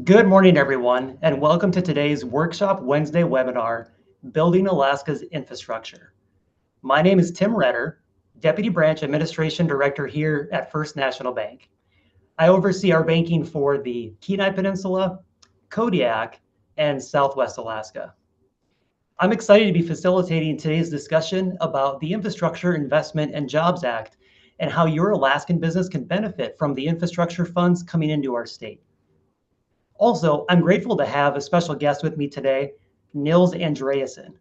Good morning, everyone, and welcome to today's Workshop Wednesday webinar, Building Alaska's Infrastructure. My name is Tim Redder, Deputy Branch Administration Director here at First National Bank. I oversee our banking for the Kenai Peninsula, Kodiak, and Southwest Alaska. I'm excited to be facilitating today's discussion about the Infrastructure Investment and Jobs Act and how your Alaskan business can benefit from the infrastructure funds coming into our state. Also, I'm grateful to have a special guest with me today, Nils Andreasen.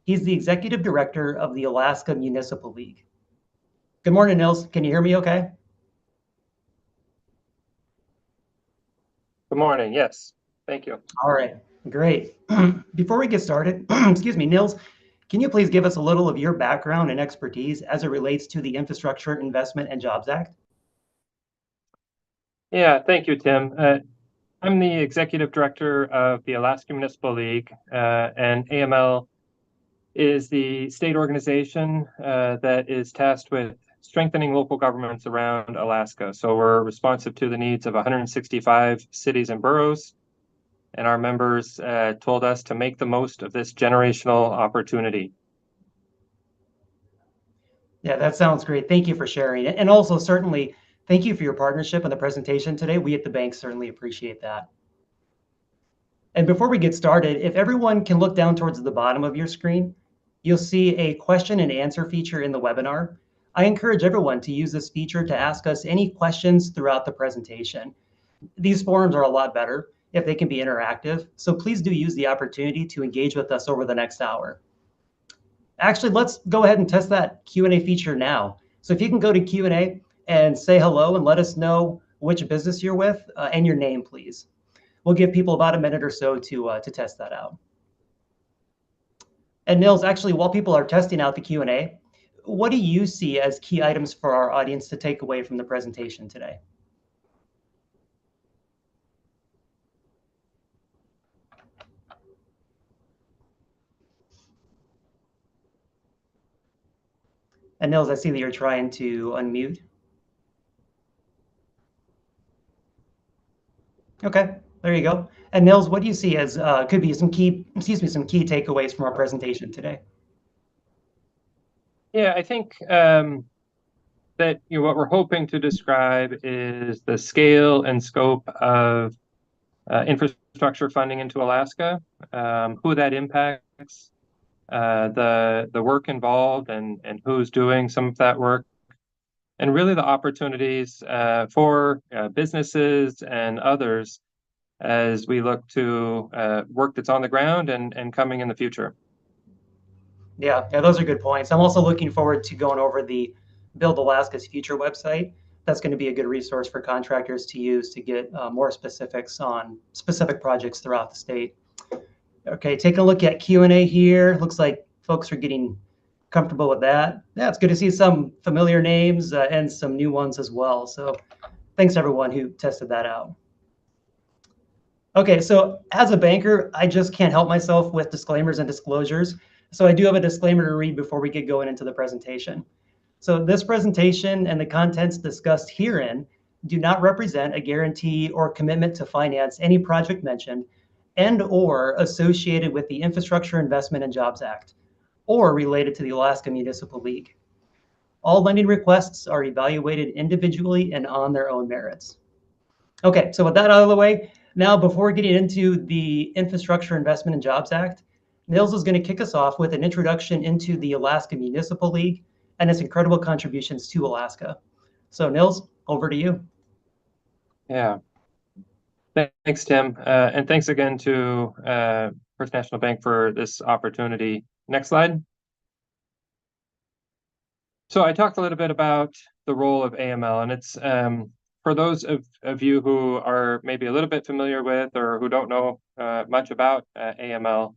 He's the Executive Director of the Alaska Municipal League. Good morning, Nils. Can you hear me okay? Good morning. Yes. Thank you. All right, great. Before we get started, excuse me, Nils, can you please give us a little of your background and expertise as it relates to the Infrastructure Investment and Jobs Act? Yeah, thank you, Tim. I'm the Executive Director of the Alaska Municipal League, and AML is the state organization that is tasked with strengthening local governments around Alaska. So we're responsive to the needs of 165 cities and boroughs, and our members told us to make the most of this generational opportunity. Yeah, that sounds great. Thank you for sharing it. And also, certainly, thank you for your partnership in the presentation today. We at the bank certainly appreciate that. And before we get started, if everyone can look down towards the bottom of your screen, you'll see a question and answer feature in the webinar. I encourage everyone to use this feature to ask us any questions throughout the presentation. These forums are a lot better if they can be interactive, so please do use the opportunity to engage with us over the next hour. Actually, let's go ahead and test that Q&A feature now. So if you can go to Q&A and say hello and let us know which business you're with and your name, please. We'll give people about a minute or so to test that out. And Nils, actually, while people are testing out the Q&A, what do you see as key items for our audience to take away from the presentation today? And Nils, I see that you're trying to unmute. Okay, there you go. And Nils, what do you see as could be some key takeaways from our presentation today? Yeah, I think that what we're hoping to describe is the scale and scope of infrastructure funding into Alaska, who that impacts, the work involved, and who's doing some of that work, and really the opportunities for businesses and others as we look to work that's on the ground and coming in the future. Yeah, those are good points. I'm also looking forward to going over the Build Alaska's Future website. That's going to be a good resource for contractors to use to get more specifics on specific projects throughout the state. Okay, taking a look at Q&A here. Looks like folks are getting comfortable with that. Yeah, it's good to see some familiar names and some new ones as well. So thanks everyone who tested that out. Okay, so as a banker, I just can't help myself with disclaimers and disclosures. So I do have a disclaimer to read before we get going into the presentation. So this presentation and the contents discussed herein do not represent a guarantee or commitment to finance any project mentioned and or associated with the Infrastructure Investment and Jobs Act or related to the Alaska Municipal League. All lending requests are evaluated individually and on their own merits. Okay, so with that out of the way, now before getting into the Infrastructure Investment and Jobs Act, Nils is going to kick us off with an introduction into the Alaska Municipal League and its incredible contributions to Alaska. So Nils, over to you. Yeah. Thanks, Tim. And thanks again to First National Bank for this opportunity. Next slide. So I talked a little bit about the role of AML, and it's for those of you who are maybe a little bit familiar with or who don't know much about AML,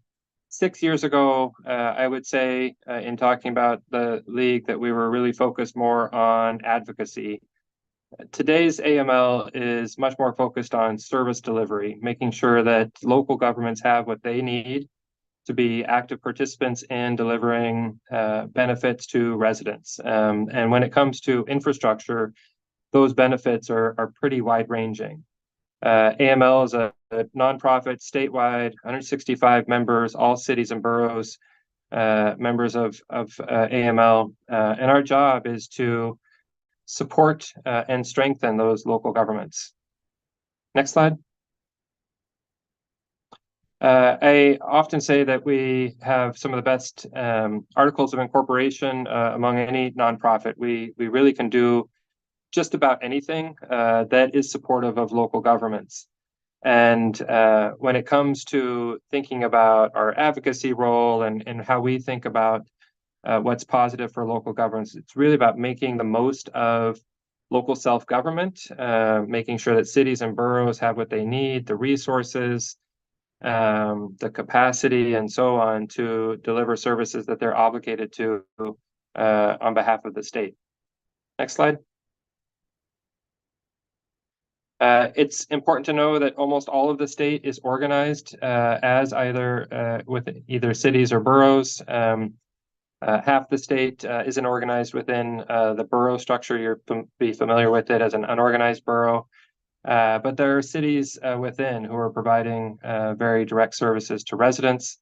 6 years ago, I would say in talking about the league that we were really focused more on advocacy. Today's AML is much more focused on service delivery, making sure that local governments have what they need to be active participants in delivering benefits to residents. And when it comes to infrastructure, those benefits are pretty wide-ranging. AML is a nonprofit statewide, 165 members, all cities and boroughs, members of AML, and our job is to support and strengthen those local governments. Next slide. I often say that we have some of the best articles of incorporation among any nonprofit. We really can do just about anything that is supportive of local governments. And when it comes to thinking about our advocacy role and how we think about what's positive for local governments, it's really about making the most of local self-government, making sure that cities and boroughs have what they need, the resources, the capacity, and so on to deliver services that they're obligated to on behalf of the state. Next slide. It's important to know that almost all of the state is organized as either with either cities or boroughs. Half the state isn't organized within the borough structure. You'll be familiar with it as an unorganized borough. But there are cities within who are providing very direct services to residents.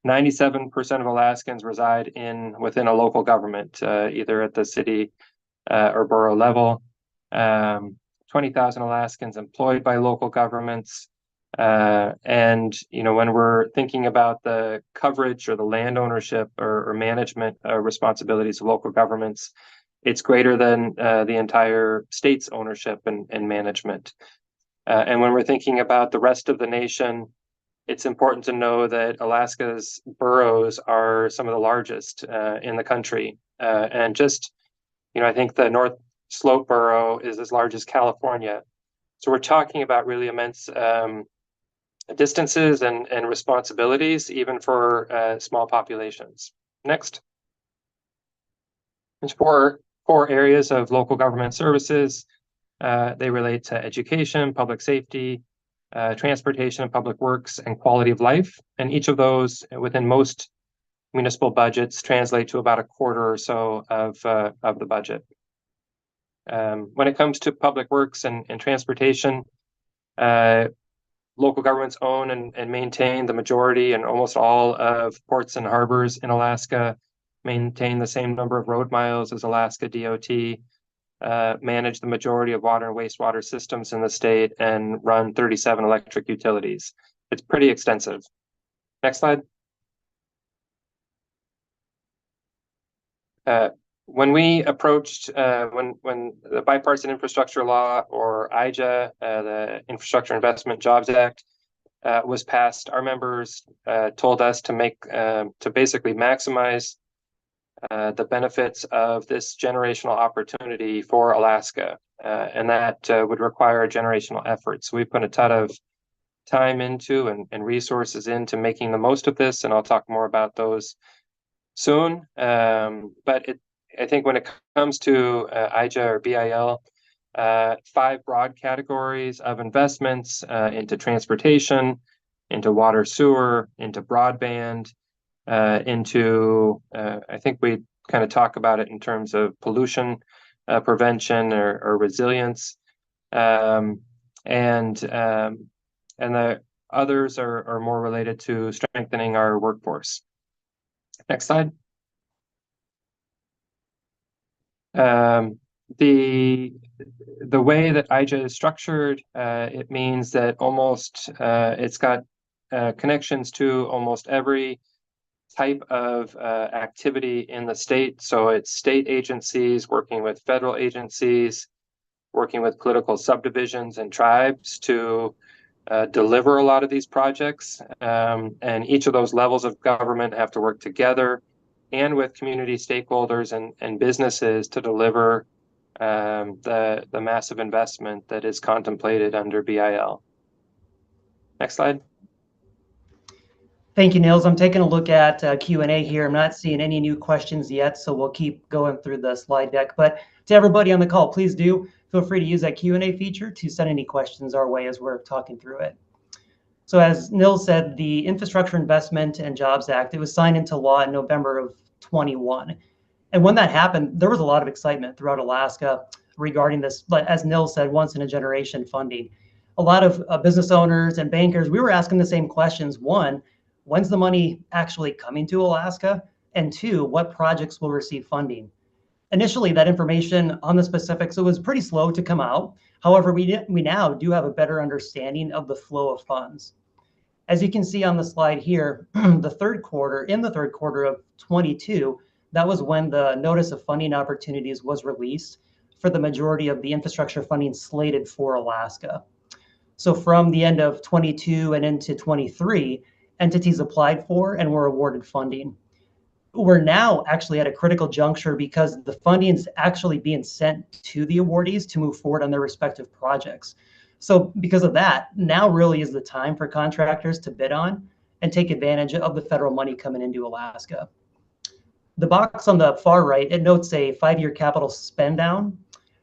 97% of Alaskans reside within a local government, either at the city or borough level. 20,000 Alaskans employed by local governments. And when we're thinking about the coverage or the land ownership or management responsibilities of local governments, it's greater than the entire state's ownership and management. And when we're thinking about the rest of the nation, it's important to know that Alaska's boroughs are some of the largest in the country. And just, I think the North Slope borough is as large as California. So we're talking about really immense distances and responsibilities, even for small populations. Next. There's four areas of local government services. They relate to education, public safety, transportation, public works, and quality of life. And each of those, within most municipal budgets, translate to about a quarter or so of the budget. When it comes to public works and transportation, local governments own and maintain the majority and almost all of ports and harbors in Alaska, maintain the same number of road miles as Alaska DOT, manage the majority of water and wastewater systems in the state, and run 37 electric utilities. It's pretty extensive. Next slide. When we approached, when the Bipartisan Infrastructure Law, or IJA, the Infrastructure Investment Jobs Act, was passed, our members told us to basically maximize the benefits of this generational opportunity for Alaska, and that would require a generational effort. So we put a ton of time into and resources into making the most of this, and I'll talk more about those soon. But I think when it comes to IJA or BIL, 5 broad categories of investments into transportation, into water sewer, into broadband, into, I think we kind of talk about it in terms of pollution prevention or resilience. And the others are more related to strengthening our workforce. Next slide. The way that IJA is structured, it means that it's got connections to almost every type of activity in the state. So it's state agencies working with federal agencies, working with political subdivisions and tribes to deliver a lot of these projects. And each of those levels of government have to work together and with community stakeholders and businesses to deliver the massive investment that is contemplated under BIL. Next slide. Thank you, Nils. I'm taking a look at Q&A here. I'm not seeing any new questions yet, so we'll keep going through the slide deck. But to everybody on the call, please do feel free to use that Q&A feature to send any questions our way as we're talking through it. So as Nils said, the Infrastructure Investment and Jobs Act, it was signed into law in November of 21. And when that happened, there was a lot of excitement throughout Alaska regarding this, but as Nils said, once in a generation funding. A lot of business owners and bankers, we were asking the same questions. One, when's the money actually coming to Alaska? And two, what projects will receive funding? Initially, that information on the specifics, it was pretty slow to come out. However, we now do have a better understanding of the flow of funds. As you can see on the slide here, in the third quarter of 22, that was when the notice of funding opportunities was released for the majority of the infrastructure funding slated for Alaska. So from the end of 22 and into 23, entities applied for and were awarded funding. We're now actually at a critical juncture because the funding is actually being sent to the awardees to move forward on their respective projects. So because of that, now really is the time for contractors to bid on and take advantage of the federal money coming into Alaska. The box on the far right, it notes a 5-year capital spend down.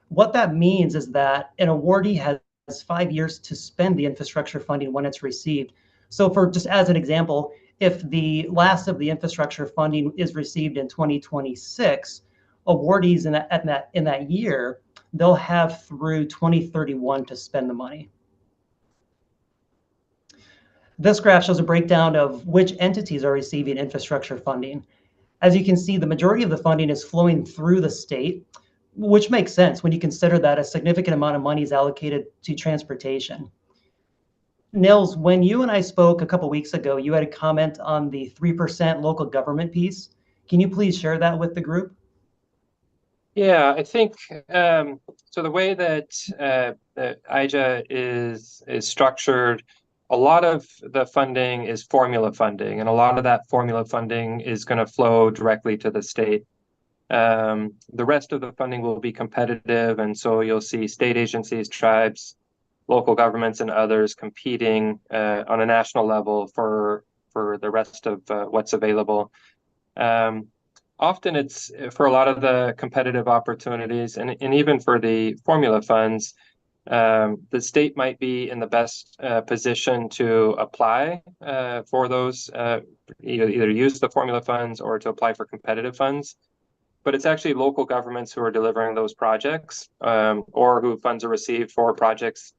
What that means is that an awardee has 5 years to spend the infrastructure funding when it's received. So for just as an example, if the last of the infrastructure funding is received in 2026, awardees in that year, they'll have through 2031 to spend the money. This graph shows a breakdown of which entities are receiving infrastructure funding. As you can see, the majority of the funding is flowing through the state, which makes sense when you consider that a significant amount of money is allocated to transportation. Nils, when you and I spoke a couple weeks ago, you had a comment on the 3% local government piece. Can you please share that with the group? Yeah, I think so. The way that IJA is structured, a lot of the funding is formula funding, and a lot of that formula funding is going to flow directly to the state. The rest of the funding will be competitive, and so you'll see state agencies, tribes, local governments, and others competing on a national level for the rest of what's available. Often it's for a lot of the competitive opportunities and even for the formula funds, the state might be in the best position to apply for those, either use the formula funds or to apply for competitive funds. But it's actually local governments who are delivering those projects or who funds are received for projects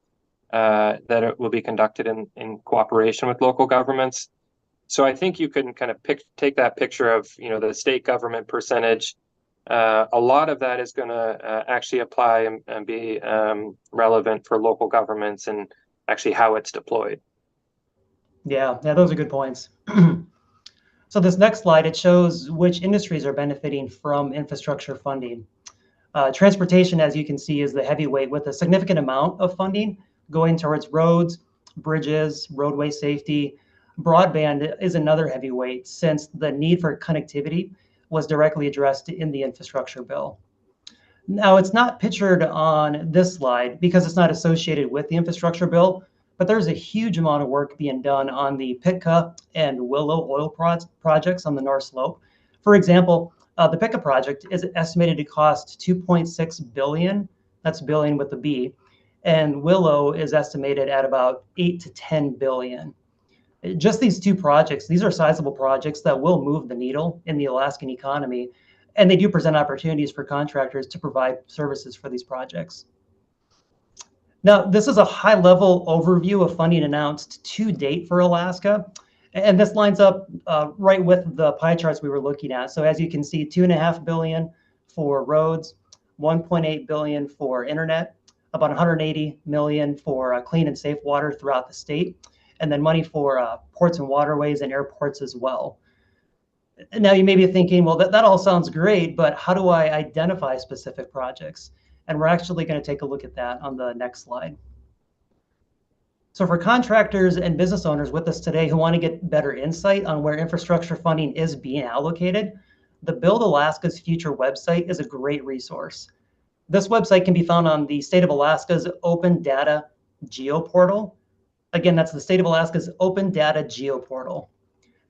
that will be conducted in cooperation with local governments. So I think you can kind of take that picture of, the state government percentage. A lot of that is going to actually apply and be relevant for local governments and actually how it's deployed. Yeah, those are good points. So this next slide, it shows which industries are benefiting from infrastructure funding. Transportation, as you can see, is the heavyweight with a significant amount of funding going towards roads, bridges, roadway safety. Broadband is another heavyweight since the need for connectivity was directly addressed in the infrastructure bill. Now, it's not pictured on this slide because it's not associated with the infrastructure bill, but there's a huge amount of work being done on the Pitka and Willow oil projects on the North Slope. For example, the Pitka project is estimated to cost $2.6 billion, that's billion with a B, and Willow is estimated at about $8 to $10 billion. Just these two projects, these are sizable projects that will move the needle in the Alaskan economy, and they do present opportunities for contractors to provide services for these projects. Now, this is a high-level overview of funding announced to date for Alaska, and this lines up right with the pie charts we were looking at. So as you can see, $2.5 billion for roads, $1.8 billion for internet, about $180 million for clean and safe water throughout the state, and then money for ports and waterways and airports as well. Now you may be thinking, well, that all sounds great, but how do I identify specific projects? And we're actually going to take a look at that on the next slide. So for contractors and business owners with us today who want to get better insight on where infrastructure funding is being allocated, the Build Alaska's Future website is a great resource. This website can be found on the State of Alaska's Open Data GeoPortal. Again, that's the State of Alaska's Open Data GeoPortal.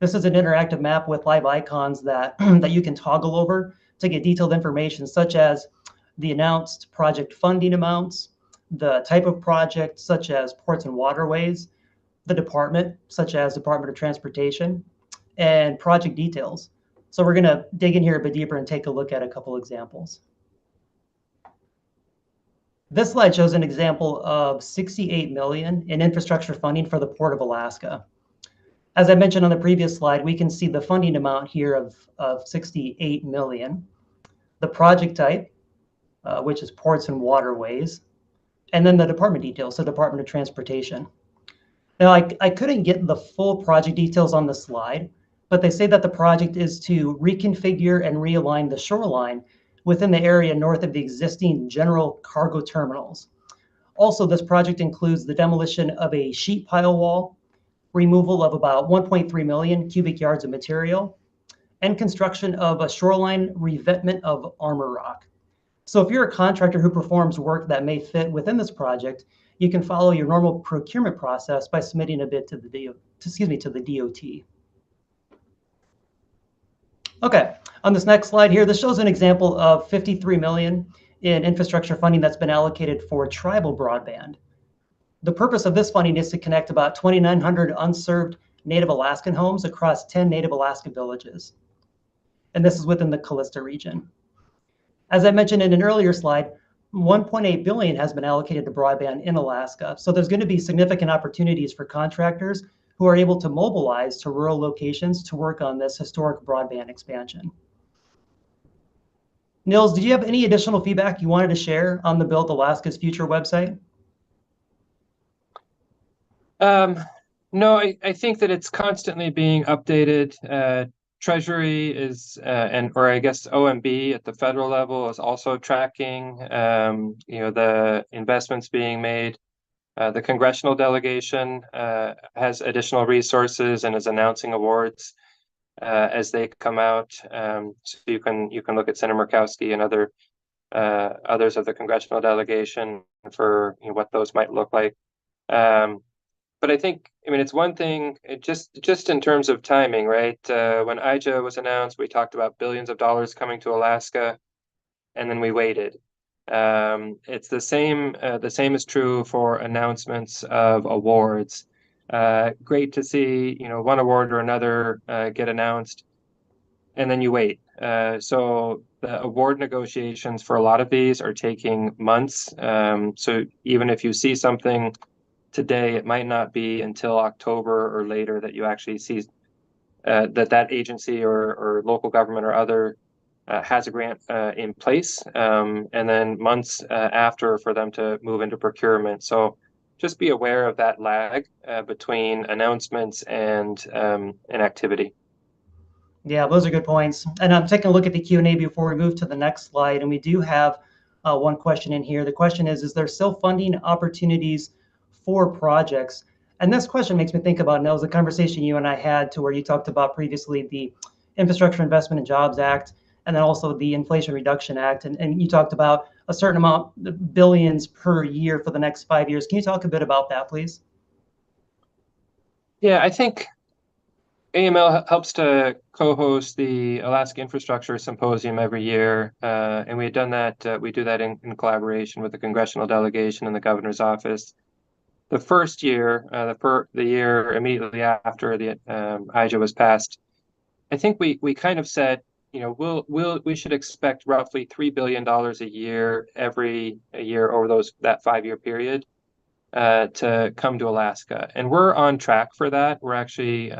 This is an interactive map with live icons that you can toggle over to get detailed information such as the announced project funding amounts, the type of project such as ports and waterways, the department such as Department of Transportation, and project details. So we're going to dig in here a bit deeper and take a look at a couple examples. This slide shows an example of 68 million in infrastructure funding for the Port of Alaska. As I mentioned on the previous slide, we can see the funding amount here of 68 million, the project type, which is ports and waterways, and then the department details, so Department of Transportation. Now, I couldn't get the full project details on the slide, but they say that the project is to reconfigure and realign the shoreline within the area north of the existing general cargo terminals. Also, this project includes the demolition of a sheet pile wall, removal of about 1.3 million cubic yards of material, and construction of a shoreline revetment of armor rock. So if you're a contractor who performs work that may fit within this project, you can follow your normal procurement process by submitting a bid to the DOT. Okay, on this next slide here, this shows an example of 53 million in infrastructure funding that's been allocated for tribal broadband. The purpose of this funding is to connect about 2,900 unserved Native Alaskan homes across 10 Native Alaska villages. And this is within the Callista region. As I mentioned in an earlier slide, 1.8 billion has been allocated to broadband in Alaska. So there's going to be significant opportunities for contractors who are able to mobilize to rural locations to work on this historic broadband expansion. Nils, did you have any additional feedback you wanted to share on the Build Alaska's Future website? No, I think that it's constantly being updated. Treasury is, or I guess OMB at the federal level is also tracking, the investments being made. The congressional delegation has additional resources and is announcing awards as they come out. So you can look at Senator Murkowski and others of the congressional delegation for what those might look like. But I think, it's one thing, just in terms of timing, right? When IJA was announced, we talked about billions of dollars coming to Alaska, and then we waited. It's the same is true for announcements of awards. Great to see, one award or another get announced, and then you wait. So the award negotiations for a lot of these are taking months. So even if you see something today, it might not be until October or later that you actually see that agency or local government or other has a grant in place, and then months after for them to move into procurement. So just be aware of that lag between announcements and activity. Yeah, those are good points. And I'm taking a look at the Q&A before we move to the next slide. And we do have one question in here. The question is there still funding opportunities for projects? And this question makes me think about, Nels, the conversation you and I had to where you talked about previously the Infrastructure Investment and Jobs Act, and then also the Inflation Reduction Act. And you talked about a certain amount, billions per year for the next 5 years. Can you talk a bit about that, please? Yeah, I think AML helps to co-host the Alaska Infrastructure Symposium every year, and we had done that. We do that in collaboration with the congressional delegation and the governor's office. The first year, the year immediately after the IJA was passed, I think we kind of said, we should expect roughly $3 billion a year every year over that 5-year period to come to Alaska, and we're on track for that. We're actually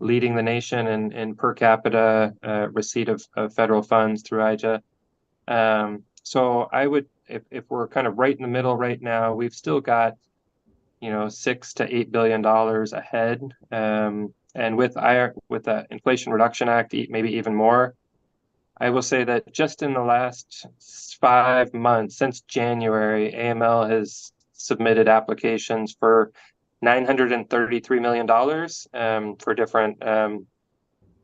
leading the nation in per capita receipt of federal funds through IJA. So I would, if we're kind of right in the middle right now, we've still got $6 to $8 billion ahead, and with the Inflation Reduction Act, maybe even more. I will say that just in the last 5 months, since January, AML has submitted applications for $933 million for different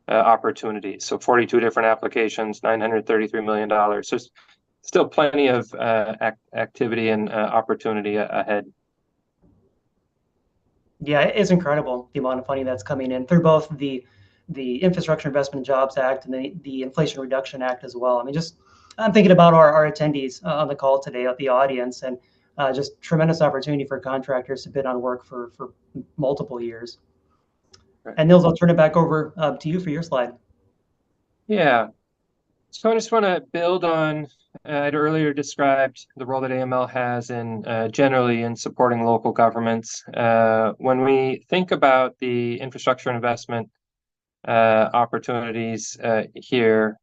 opportunities. So 42 different applications, $933 million. So still plenty of activity and opportunity ahead. Yeah, it's incredible the amount of funding that's coming in through both the Infrastructure Investment and Jobs Act and the Inflation Reduction Act as well. I'm thinking about our attendees on the call today, the audience, and just tremendous opportunity for contractors to bid on work for multiple years. Right. And Nils, I'll turn it back over to you for your slide. Yeah. So I just want to build on, I'd earlier described the role that AML has in generally in supporting local governments. When we think about the infrastructure investment opportunities here,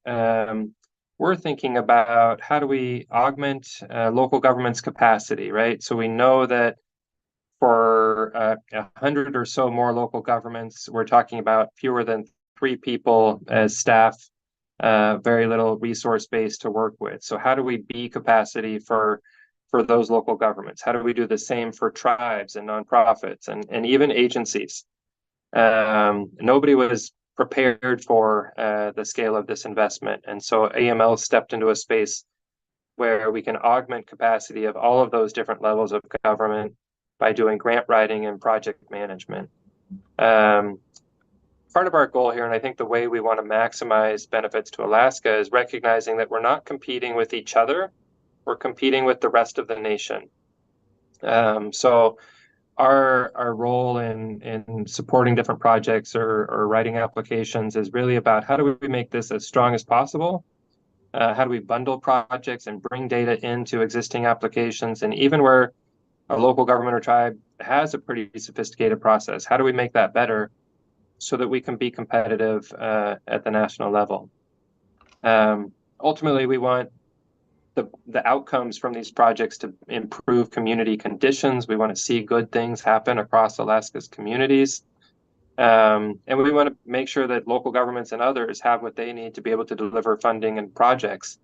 we're thinking about how do we augment local government's capacity, right? So we know that for 100 or so more local governments, we're talking about fewer than 3 people as staff, very little resource base to work with. So how do we be capacity for those local governments? How do we do the same for tribes and nonprofits and even agencies? Nobody was prepared for the scale of this investment. And so AML stepped into a space where we can augment capacity of all of those different levels of government by doing grant writing and project management. Part of our goal here, and I think the way we want to maximize benefits to Alaska, is recognizing that we're not competing with each other, we're competing with the rest of the nation. So our role in supporting different projects or writing applications is really about how do we make this as strong as possible? How do we bundle projects and bring data into existing applications? And even where a local government or tribe has a pretty sophisticated process, how do we make that better so that we can be competitive at the national level? Ultimately, we want the outcomes from these projects to improve community conditions. We want to see good things happen across Alaska's communities. And we want to make sure that local governments and others have what they need to be able to deliver funding and projects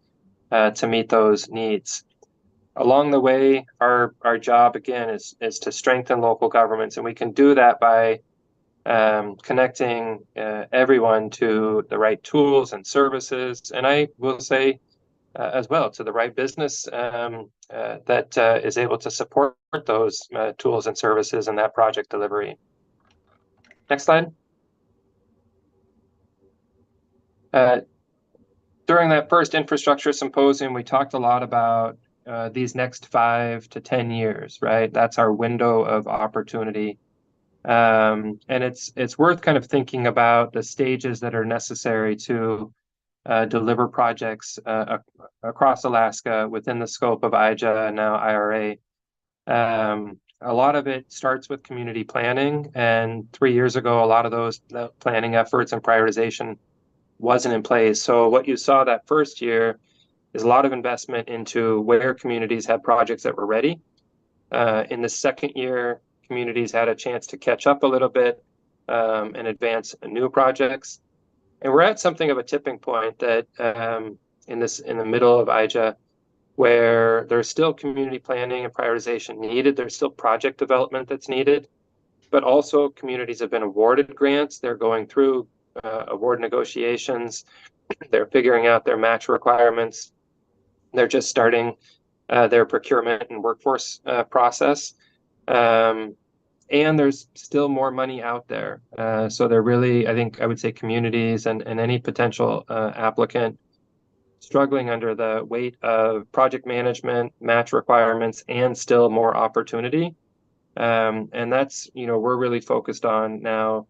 to meet those needs. Along the way, our job, again, is to strengthen local governments, and we can do that by connecting everyone to the right tools and services, and I will say as well to the right business that is able to support those tools and services in that project delivery. Next slide. During that first infrastructure symposium, we talked a lot about these next 5 to 10 years, right? That's our window of opportunity. And it's worth kind of thinking about the stages that are necessary to deliver projects across Alaska within the scope of IJA and now IRA. A lot of it starts with community planning, and 3 years ago, a lot of those planning efforts and prioritization wasn't in place. So what you saw that first year is a lot of investment into where communities had projects that were ready. In the second year, communities had a chance to catch up a little bit and advance new projects. And we're at something of a tipping point that in the middle of IJA, where there's still community planning and prioritization needed. There's still project development that's needed, but also communities have been awarded grants. They're going through award negotiations. They're figuring out their match requirements. They're just starting their procurement and workforce process. And there's still more money out there. So they're really, I think I would say communities and any potential applicant struggling under the weight of project management, match requirements, and still more opportunity. And that's, we're really focused on now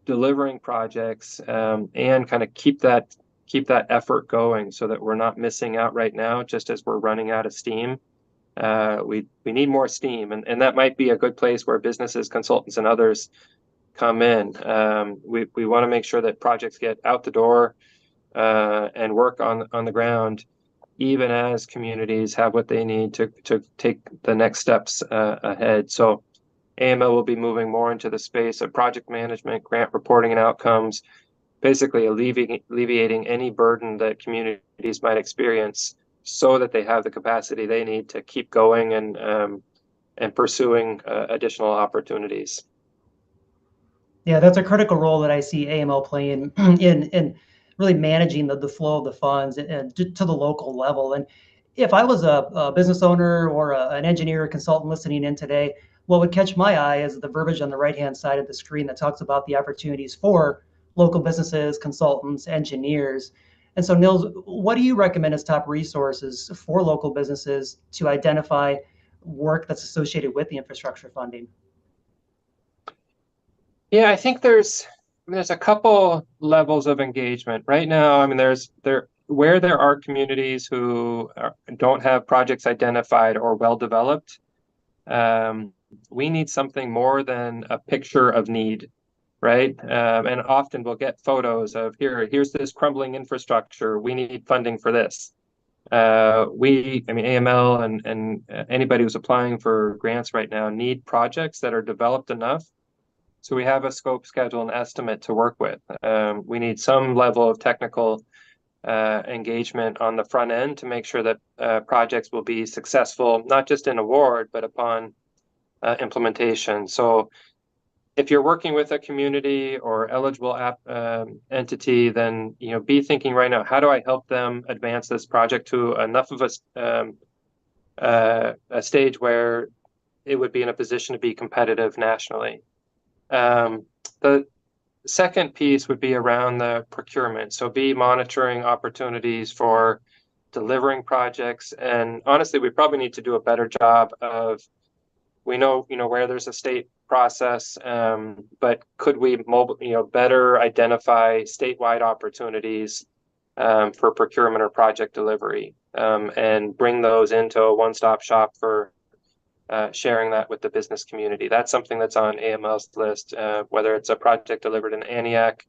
delivering projects and kind of keep that effort going so that we're not missing out right now, just as we're running out of steam. We need more steam, and that might be a good place where businesses, consultants, and others come in. We want to make sure that projects get out the door and work on the ground, even as communities have what they need to take the next steps ahead. So AML will be moving more into the space of project management, grant reporting and outcomes, basically alleviating any burden that communities might experience so that they have the capacity they need to keep going and pursuing additional opportunities. Yeah, that's a critical role that I see AML playing in really managing the flow of the funds and to the local level. And if I was a business owner or an engineer or consultant listening in today, what would catch my eye is the verbiage on the right-hand side of the screen that talks about the opportunities for local businesses, consultants, engineers. And so, Nils, what do you recommend as top resources for local businesses to identify work that's associated with the infrastructure funding? Yeah, I think there's a couple levels of engagement right now. I mean, there where there are communities who don't have projects identified or well developed, we need something more than a picture of need, right? And often we'll get photos of here's this crumbling infrastructure. We need funding for this. AML and anybody who's applying for grants right now need projects that are developed enough so we have a scope, schedule, and estimate to work with. We need some level of technical engagement on the front end to make sure that projects will be successful, not just in award, but upon implementation. So if you're working with a community or eligible entity, then be thinking right now, how do I help them advance this project to enough of a stage where it would be in a position to be competitive nationally. The second piece would be around the procurement. So be monitoring opportunities for delivering projects. And honestly, we probably need to do a better job of, we know, where there's a state process, but could we better identify statewide opportunities for procurement or project delivery, and bring those into a one-stop shop for sharing that with the business community. That's something that's on AML's list, whether it's a project delivered in Aniak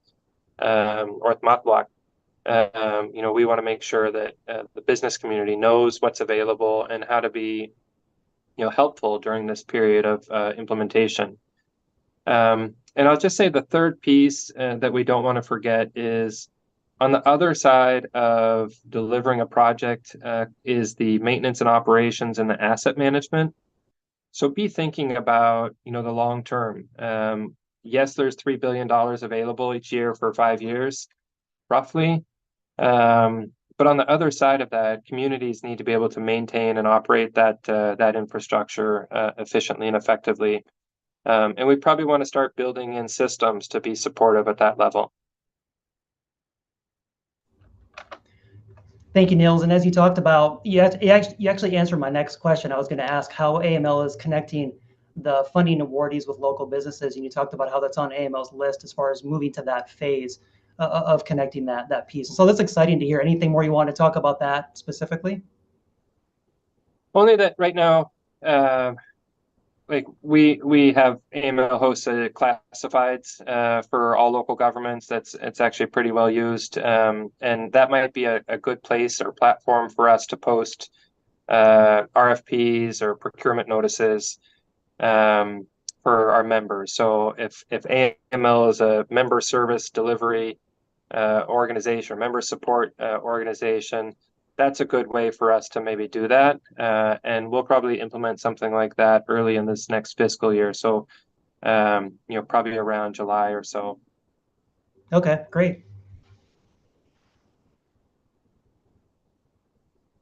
or Matlock. We want to make sure that the business community knows what's available and how to be helpful during this period of implementation. And I'll just say the third piece that we don't want to forget is on the other side of delivering a project is the maintenance and operations and the asset management. So be thinking about, the long term. Yes, there's $3 billion available each year for 5 years, roughly. But on the other side of that, communities need to be able to maintain and operate that infrastructure efficiently and effectively. And we probably want to start building in systems to be supportive at that level. Thank you, Niels. And as you talked about, you actually answered my next question. I was going to ask how AML is connecting the funding awardees with local businesses, and you talked about how that's on AML's list as far as moving to that phase of connecting that piece. So that's exciting to hear. Anything more you want to talk about that specifically? Only that right now, we have AML hosted classifieds for all local governments. It's actually pretty well used, and that might be a good place or platform for us to post RFPs or procurement notices for our members. So if AML is a member service delivery organization or member support organization, that's a good way for us to maybe do that. And we'll probably implement something like that early in this next fiscal year. So, probably around July or so. Okay, great.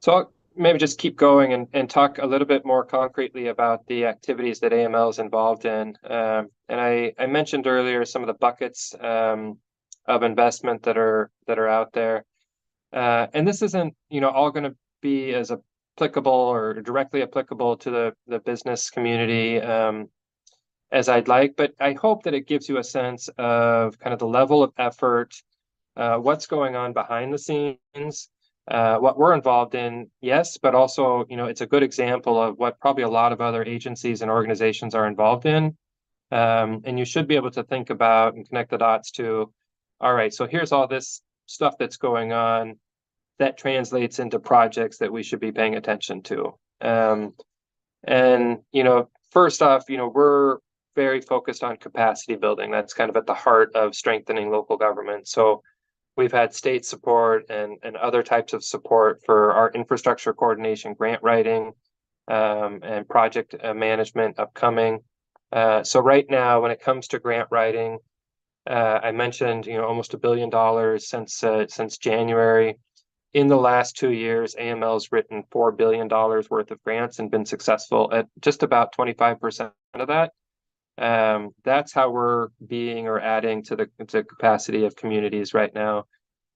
So I'll maybe just keep going and talk a little bit more concretely about the activities that AML is involved in. And I mentioned earlier some of the buckets of investment that are out there. And this isn't, all going to be as applicable or directly applicable to the business community as I'd like, but I hope that it gives you a sense of kind of the level of effort, what's going on behind the scenes, what we're involved in, yes, but also, it's a good example of what probably a lot of other agencies and organizations are involved in. And you should be able to think about and connect the dots to, all right, so here's all this stuff that's going on that translates into projects that we should be paying attention to. And, first off, we're very focused on capacity building. That's kind of at the heart of strengthening local government. So we've had state support and other types of support for our infrastructure coordination, grant writing, and project management upcoming. So right now, when it comes to grant writing, I mentioned, almost $1 billion since January. In the last 2 years, AML's written $4 billion worth of grants and been successful at just about 25% of that. That's how we're being or adding to the capacity of communities right now.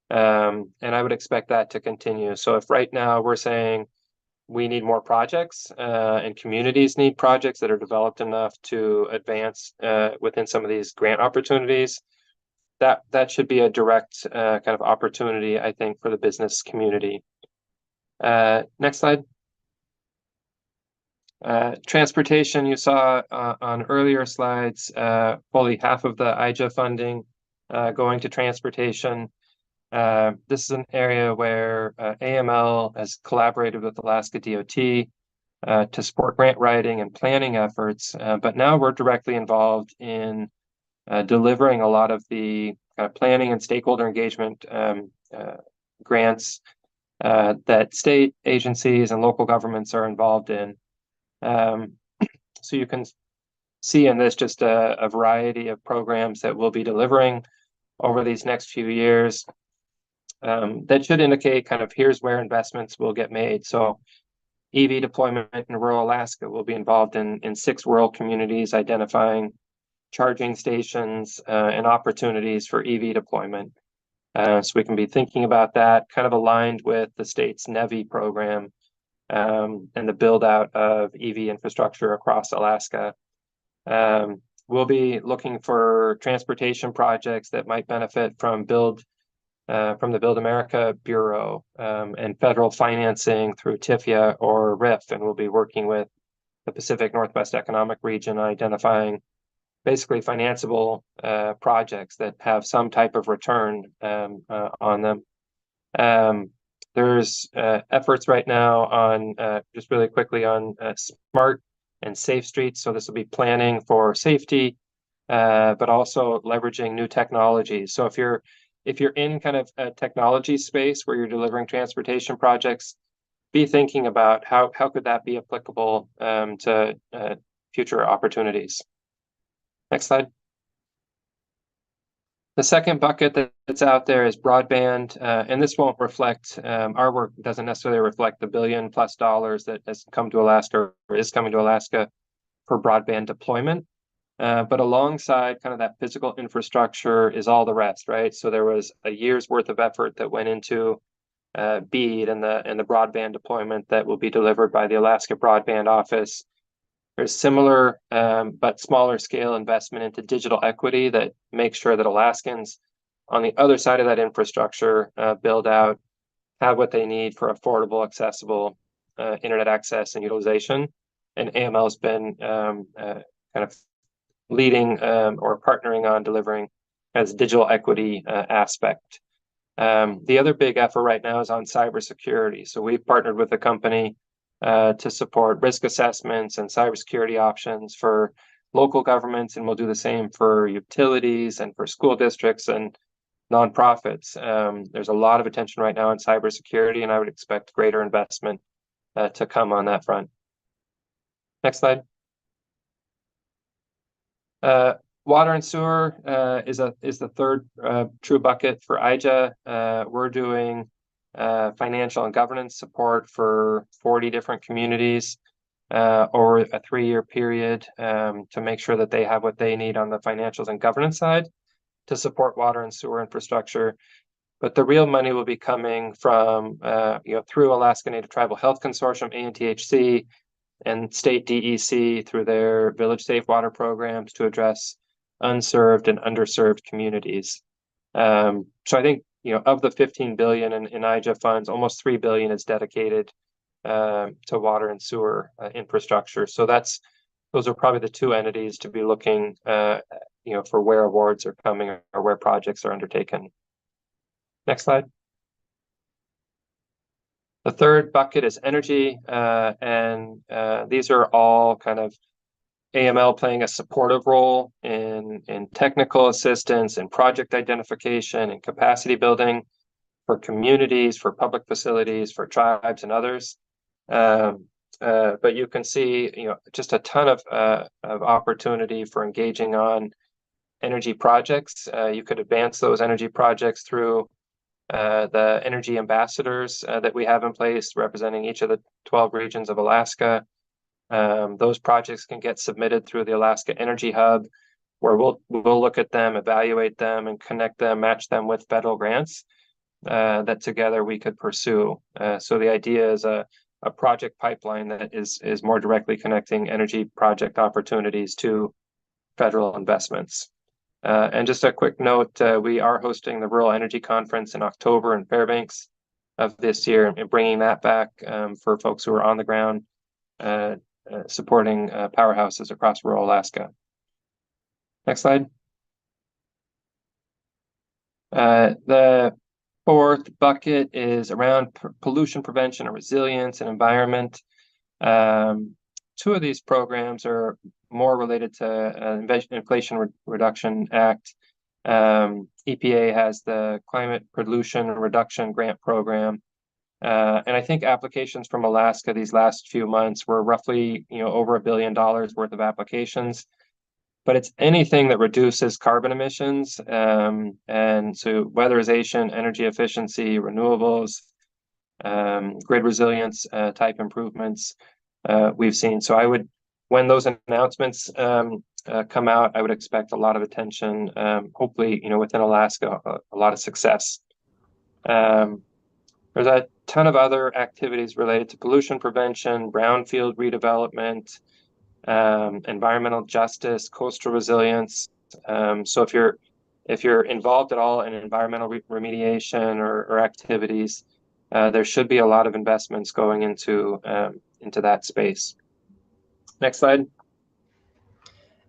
And I would expect that to continue. So if right now we're saying we need more projects and communities need projects that are developed enough to advance within some of these grant opportunities, that should be a direct kind of opportunity, I think, for the business community. Next slide. Transportation, you saw on earlier slides, fully half of the IJA funding going to transportation. This is an area where AML has collaborated with Alaska DOT to support grant writing and planning efforts, but now we're directly involved in delivering a lot of the planning and stakeholder engagement grants that state agencies and local governments are involved in. So you can see in this just a variety of programs that we'll be delivering over these next few years. That should indicate kind of here's where investments will get made. So EV deployment in rural Alaska will be involved in 6 rural communities, identifying charging stations and opportunities for EV deployment. So we can be thinking about that, kind of aligned with the state's NEVI program and the build out of EV infrastructure across Alaska. We'll be looking for transportation projects that might benefit from the Build America Bureau and federal financing through TIFIA or RIF, and we'll be working with the Pacific Northwest Economic Region, identifying basically financeable projects that have some type of return on them. There's efforts right now on just really quickly on smart and safe streets. So this will be planning for safety, but also leveraging new technologies. So if you're in kind of a technology space where you're delivering transportation projects, be thinking about how could that be applicable to future opportunities. Next slide. The second bucket that's out there is broadband, and this won't reflect, our work doesn't necessarily reflect the $1 billion+ that has come to Alaska or is coming to Alaska for broadband deployment. But alongside kind of that physical infrastructure is all the rest, right? So there was a year's worth of effort that went into BEAD and the broadband deployment that will be delivered by the Alaska Broadband Office. There's similar but smaller scale investment into digital equity that makes sure that Alaskans on the other side of that infrastructure build out, have what they need for affordable, accessible internet access and utilization. And AML has been kind of leading or partnering on delivering as digital equity aspect. The other big effort right now is on cybersecurity. So we've partnered with a company to support risk assessments and cybersecurity options for local governments, and we'll do the same for utilities and for school districts and nonprofits. There's a lot of attention right now on cybersecurity, and I would expect greater investment to come on that front. Next slide. Water and sewer is the third true bucket for IJA. We're doing financial and governance support for 40 different communities over a 3-year period to make sure that they have what they need on the financials and governance side to support water and sewer infrastructure. But the real money will be coming from through Alaska Native Tribal Health Consortium, ANTHC, and state DEC through their Village Safe Water programs to address unserved and underserved communities. So I think of the 15 billion in IJA funds, almost 3 billion is dedicated to water and sewer infrastructure. So those are probably the two entities to be looking for where awards are coming or where projects are undertaken. Next slide. The third bucket is energy, and these are all kind of AML playing a supportive role in technical assistance and project identification and capacity building for communities, for public facilities, for tribes and others. But you can see, just a ton of opportunity for engaging on energy projects. You could advance those energy projects through the energy ambassadors that we have in place representing each of the 12 regions of Alaska. Those projects can get submitted through the Alaska Energy Hub, where we'll look at them, evaluate them, and connect them, match them with federal grants that together we could pursue. So the idea is a project pipeline that is more directly connecting energy project opportunities to federal investments. And just a quick note, we are hosting the Rural Energy Conference in October in Fairbanks of this year, and bringing that back for folks who are on the ground supporting powerhouses across rural Alaska. Next slide. The fourth bucket is around pollution prevention and resilience and environment. Two of these programs are more related to Inflation Reduction Act. EPA has the Climate Pollution Reduction Grant Program. And I think applications from Alaska these last few months were roughly, over $1 billion worth of applications. But it's anything that reduces carbon emissions, and so weatherization, energy efficiency, renewables, grid resilience type improvements we've seen. So when those announcements come out, I would expect a lot of attention, hopefully, within Alaska, a lot of success. There's a ton of other activities related to pollution prevention, brownfield redevelopment, environmental justice, coastal resilience. So if you're involved at all in environmental remediation or activities, there should be a lot of investments going into that space. Next slide.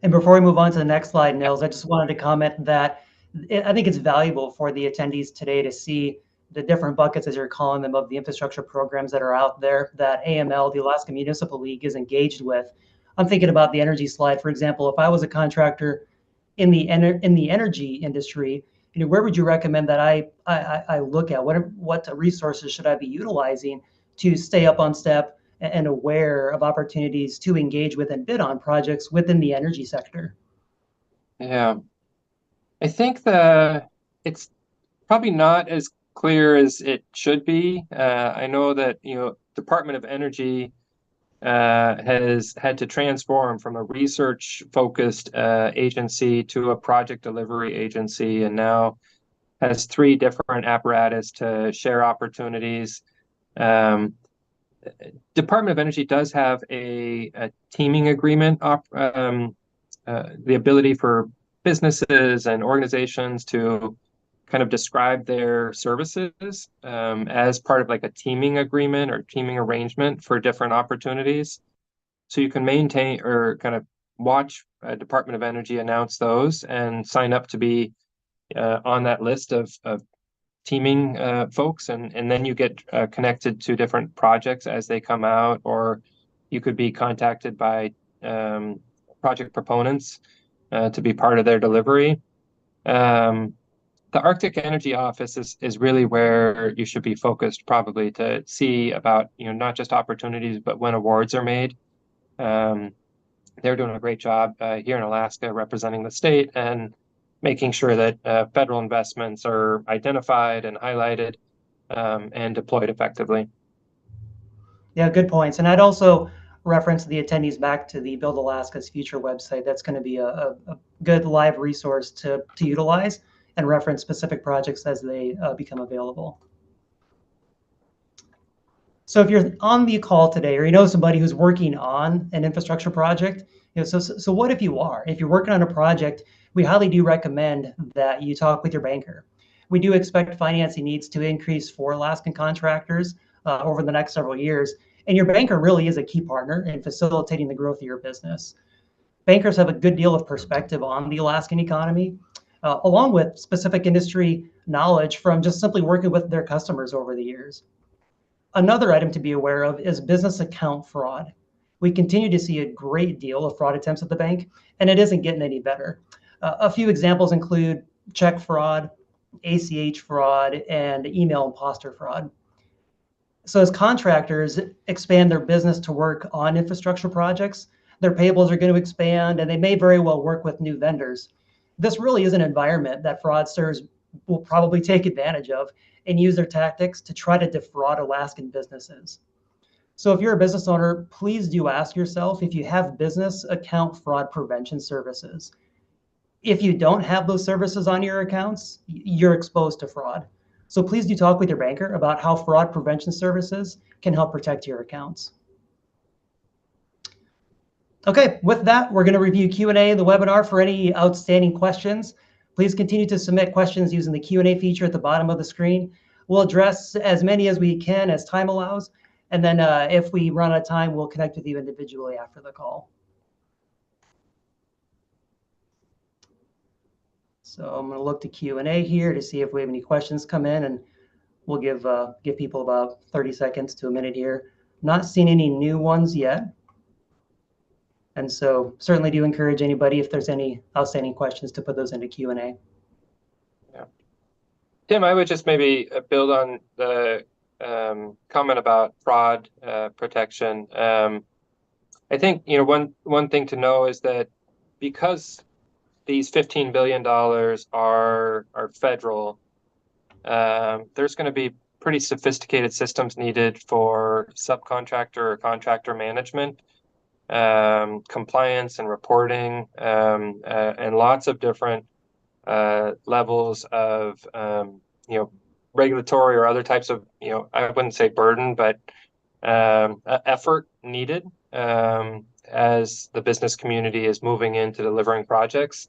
And before we move on to the next slide, Nils, I just wanted to comment that I think it's valuable for the attendees today to see the different buckets, as you're calling them, of the infrastructure programs that are out there that AML, the Alaska Municipal League, is engaged with. I'm thinking about the energy slide, for example. If I was a contractor in the energy industry, where would you recommend that I look at? What resources should I be utilizing to stay up on step and aware of opportunities to engage with and bid on projects within the energy sector? Yeah, I think it's probably not as clear as it should be. I know that Department of Energy has had to transform from a research-focused agency to a project delivery agency, and now has 3 different apparatus to share opportunities. Department of Energy does have a teaming agreement, the ability for businesses and organizations to kind of describe their services as part of like a teaming agreement or teaming arrangement for different opportunities. So you can maintain or kind of watch Department of Energy announce those and sign up to be on that list of teaming folks, and then you get connected to different projects as they come out, or you could be contacted by project proponents to be part of their delivery. The Arctic Energy Office is really where you should be focused, probably, to see about not just opportunities, but when awards are made. They're doing a great job here in Alaska representing the state and making sure that federal investments are identified and highlighted and deployed effectively. Yeah, good points. And I'd also reference the attendees back to the Build Alaska's Future website. That's going to be a good live resource to utilize and reference specific projects as they become available. So if you're on the call today, or you know somebody who's working on an infrastructure project, so what if you are? If you're working on a project, we highly do recommend that you talk with your banker. We do expect financing needs to increase for Alaskan contractors over the next several years, and your banker really is a key partner in facilitating the growth of your business. Bankers have a good deal of perspective on the Alaskan economy, along with specific industry knowledge from just simply working with their customers over the years. Another item to be aware of is business account fraud. We continue to see a great deal of fraud attempts at the bank, and it isn't getting any better. A few examples include check fraud, ACH fraud, and email imposter fraud. So as contractors expand their business to work on infrastructure projects, their payables are going to expand, and they may very well work with new vendors. This really is an environment that fraudsters will probably take advantage of and use their tactics to try to defraud Alaskan businesses. So if you're a business owner, please do ask yourself if you have business account fraud prevention services. If you don't have those services on your accounts, you're exposed to fraud. So please do talk with your banker about how fraud prevention services can help protect your accounts. Okay, with that, we're going to review Q&A, the webinar, for any outstanding questions. Please continue to submit questions using the Q&A feature at the bottom of the screen. We'll address as many as we can as time allows. And then if we run out of time, we'll connect with you individually after the call. So I'm going to look to Q&A here to see if we have any questions come in, and we'll give people about 30 seconds to a minute here. Not seeing any new ones yet. And so certainly do encourage anybody, if there's any outstanding questions, to put those into Q&A. Yeah. Tim, I would just maybe build on the comment about fraud protection. I think, one thing to know is that because these $15 billion are federal, there's going to be pretty sophisticated systems needed for subcontractor or contractor management, compliance and reporting, and lots of different levels of regulatory or other types of, I wouldn't say burden, but effort needed as the business community is moving into delivering projects.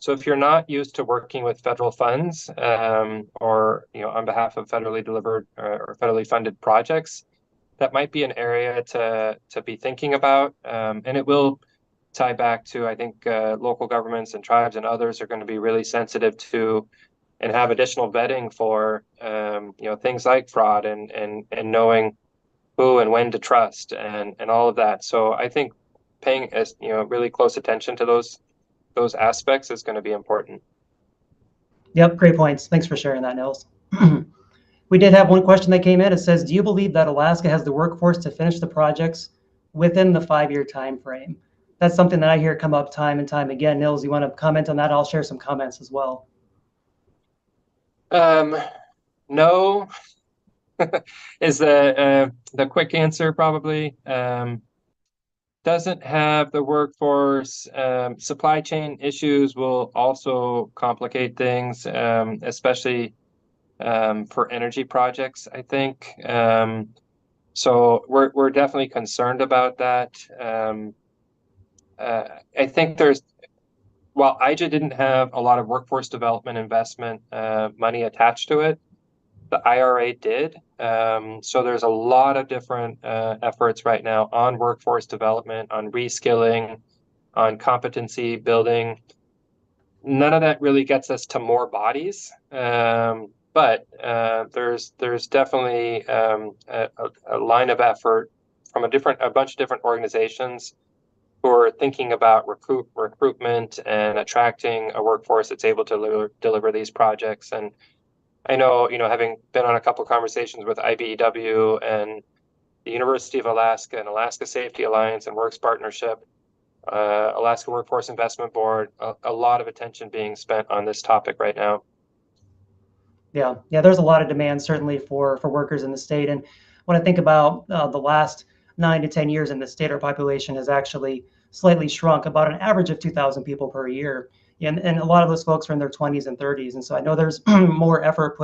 So if you're not used to working with federal funds or on behalf of federally delivered or federally funded projects, that might be an area to be thinking about. And it will tie back to, I think, local governments and tribes and others are going to be really sensitive to and have additional vetting for things like fraud and knowing who and when to trust and all of that. So I think paying really close attention to those aspects is going to be important. Yep, great points. Thanks for sharing that, Nils. We did have one question that came in. It says, do you believe that Alaska has the workforce to finish the projects within the 5-year time frame? That's something that I hear come up time and time again. Nils, you want to comment on that? I'll share some comments as well. No, is the quick answer probably. Doesn't have the workforce. Supply chain issues will also complicate things, especially for energy projects, I think. So we're definitely concerned about that. I think while IJA didn't have a lot of workforce development investment money attached to it, the IRA did. So there's a lot of different efforts right now on workforce development, on reskilling, on competency building. None of that really gets us to more bodies, but there's definitely a line of effort from a bunch of different organizations who are thinking about recruitment and attracting a workforce that's able to deliver these projects. And I know, having been on a couple of conversations with IBEW and the University of Alaska and Alaska Safety Alliance and Works Partnership, Alaska Workforce Investment Board, a lot of attention being spent on this topic right now. Yeah, there's a lot of demand certainly for workers in the state. And when I think about the last 9 to 10 years in the state, our population has actually slightly shrunk, about an average of 2,000 people per year. And a lot of those folks are in their 20s and 30s. And so I know there's more effort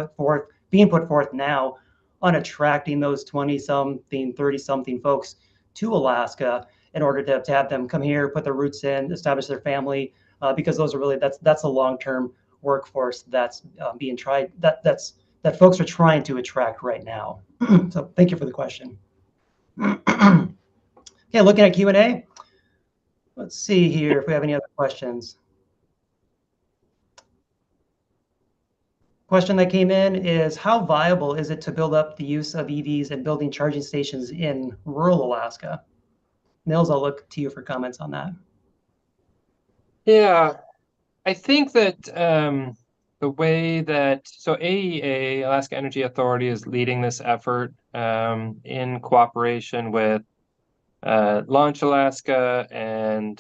being put forth now on attracting those 20-something, 30-something folks to Alaska in order to have them come here, put their roots in, establish their family, because those are really, that's a long-term workforce that's being tried, that folks are trying to attract right now. So thank you for the question. Okay, looking at Q&A. Let's see here if we have any other questions. Question that came in is, how viable is it to build up the use of EVs and building charging stations in rural Alaska? Nils, I'll look to you for comments on that. Yeah, I think that the way that, so AEA, Alaska Energy Authority, is leading this effort in cooperation with Launch Alaska and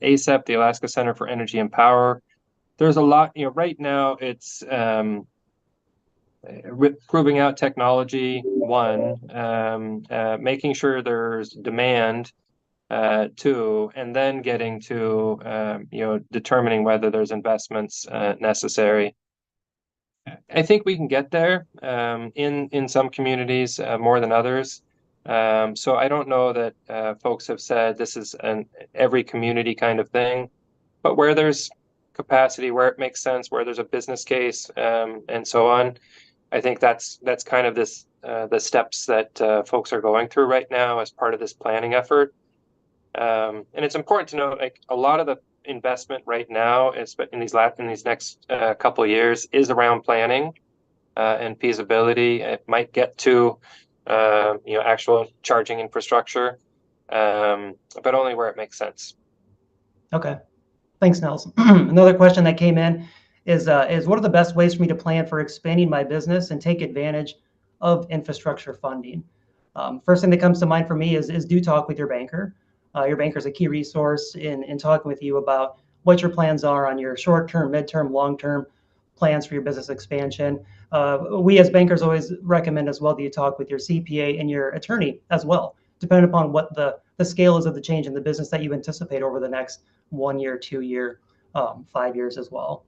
ACEP, the Alaska Center for Energy and Power. There's a lot, right now it's proving out technology, one, making sure there's demand, two, and then getting to, determining whether there's investments necessary. I think we can get there in some communities more than others. So I don't know that folks have said this is an every community kind of thing, but where there's capacity, where it makes sense, where there's a business case, and so on, I think that's kind of this the steps that folks are going through right now as part of this planning effort. And it's important to note, like a lot of the investment right now is in these next couple of years is around planning and feasibility. It might get to actual charging infrastructure, but only where it makes sense. Okay. Thanks, Nels. Another question that came in is what are the best ways for me to plan for expanding my business and take advantage of infrastructure funding? First thing that comes to mind for me is do talk with your banker. Your banker is a key resource in talking with you about what your plans are on your short-term, midterm, long-term plans for your business expansion. We as bankers always recommend as well that you talk with your CPA and your attorney as well, depending upon what the scale is of the change in the business that you anticipate over the next 1 year, 2 year, 5 years as well.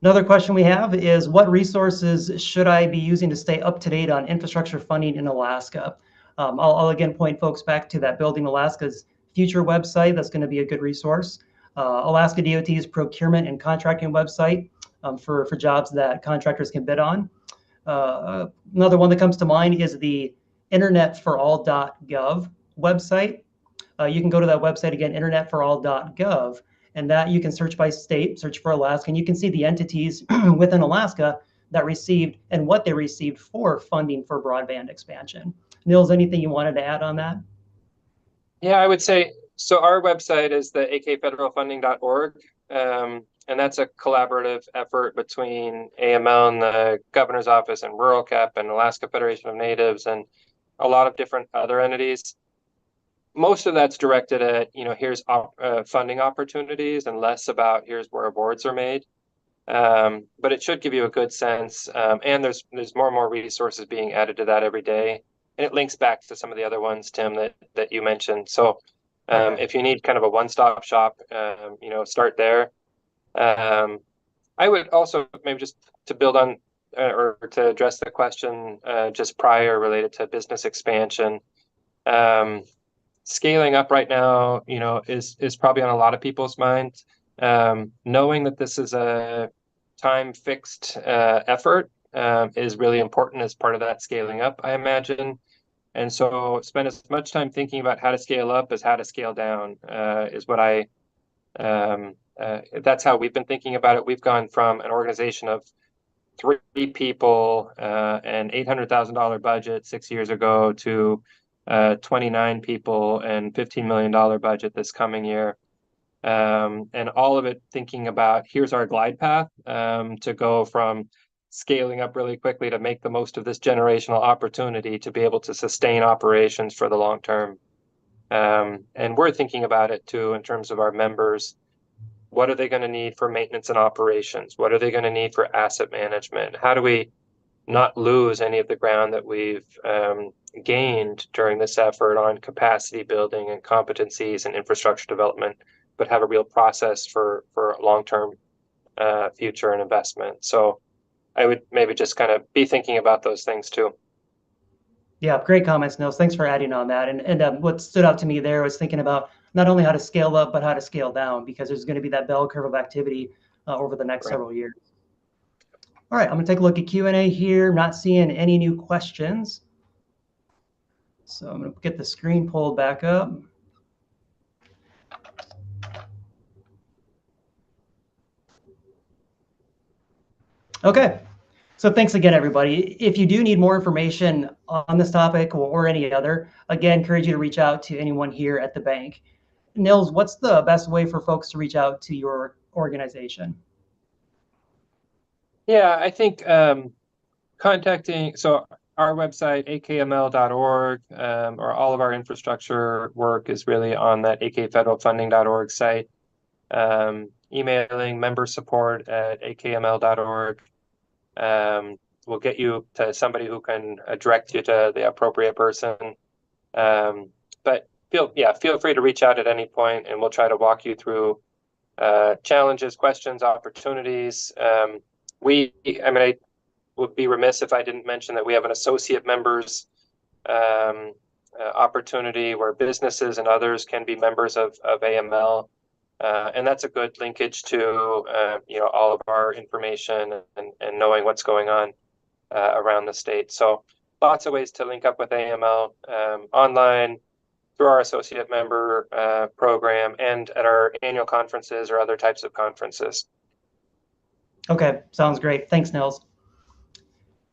Another question we have is what resources should I be using to stay up to date on infrastructure funding in Alaska? I'll again point folks back to that Building Alaska's Future website. That's going to be a good resource. Alaska DOT's procurement and contracting website for jobs that contractors can bid on. Another one that comes to mind is the internetforall.gov website. You can go to that website again, internetforall.gov, and that you can search by state, search for Alaska, and you can see the entities within Alaska that received and what they received for funding for broadband expansion. Nils, anything you wanted to add on that? Yeah, I would say so. Our website is the akfederalfunding.org, and that's a collaborative effort between AML and the governor's office and Rural Cap and Alaska Federation of Natives and a lot of different other entities. Most of that's directed at, here's funding opportunities and less about here's where awards are made. But it should give you a good sense. And there's more and more resources being added to that every day. And it links back to some of the other ones, Tim, that you mentioned. So if you need kind of a one-stop shop, start there. I would also maybe just to build on or to address the question just prior related to business expansion. Scaling up right now, is probably on a lot of people's minds. Knowing that this is a time fixed effort is really important as part of that scaling up, I imagine. And so spend as much time thinking about how to scale up as how to scale down is what that's how we've been thinking about it. We've gone from an organization of 3 people and $800,000 budget 6 years ago to 29 people and $15 million budget this coming year. And all of it thinking about here's our glide path to go from scaling up really quickly to make the most of this generational opportunity to be able to sustain operations for the long term. And we're thinking about it too in terms of our members. What are they going to need for maintenance and operations? What are they going to need for asset management? How do we not lose any of the ground that we've gained during this effort on capacity building and competencies and infrastructure development, but have a real process for long-term future and investment? So I would maybe just kind of be thinking about those things too. Yeah, great comments, Nils. Thanks for adding on that. And what stood out to me there was thinking about not only how to scale up, but how to scale down, because there's going to be that bell curve of activity over the next several years. All right, I'm going to take a look at Q&A here. I'm not seeing any new questions. So I'm going to get the screen pulled back up. Okay. So thanks again, everybody. If you do need more information on this topic or any other, again, encourage you to reach out to anyone here at the bank. Nils, what's the best way for folks to reach out to your organization? Yeah, I think contacting, so our website, akml.org, or all of our infrastructure work is really on that akfederalfunding.org site. Emailing member support at akml.org will get you to somebody who can direct you to the appropriate person. But feel free to reach out at any point, and we'll try to walk you through challenges, questions, opportunities. I would be remiss if I didn't mention that we have an associate members opportunity where businesses and others can be members of AML. And that's a good linkage to all of our information and knowing what's going on around the state. So lots of ways to link up with AML online, through our associate member program, and at our annual conferences or other types of conferences. Okay, sounds great. Thanks, Nils.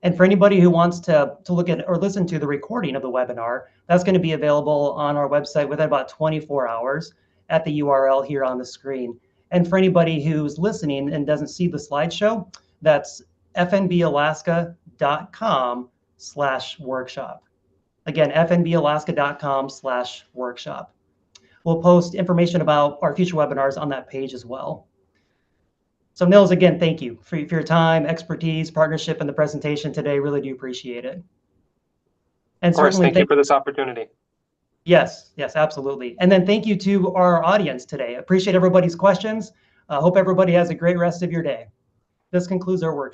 And for anybody who wants to look at or listen to the recording of the webinar, that's going to be available on our website within about 24 hours at the URL here on the screen. And for anybody who's listening and doesn't see the slideshow, that's fnbalaska.com/workshop. Again, fnbalaska.com/workshop. We'll post information about our future webinars on that page as well. So Nils, again, thank you for your time, expertise, partnership, and the presentation today. Really do appreciate it. And of course, certainly thank you for this opportunity. Yes, absolutely. And then thank you to our audience today. Appreciate everybody's questions. Hope everybody has a great rest of your day. This concludes our workshop.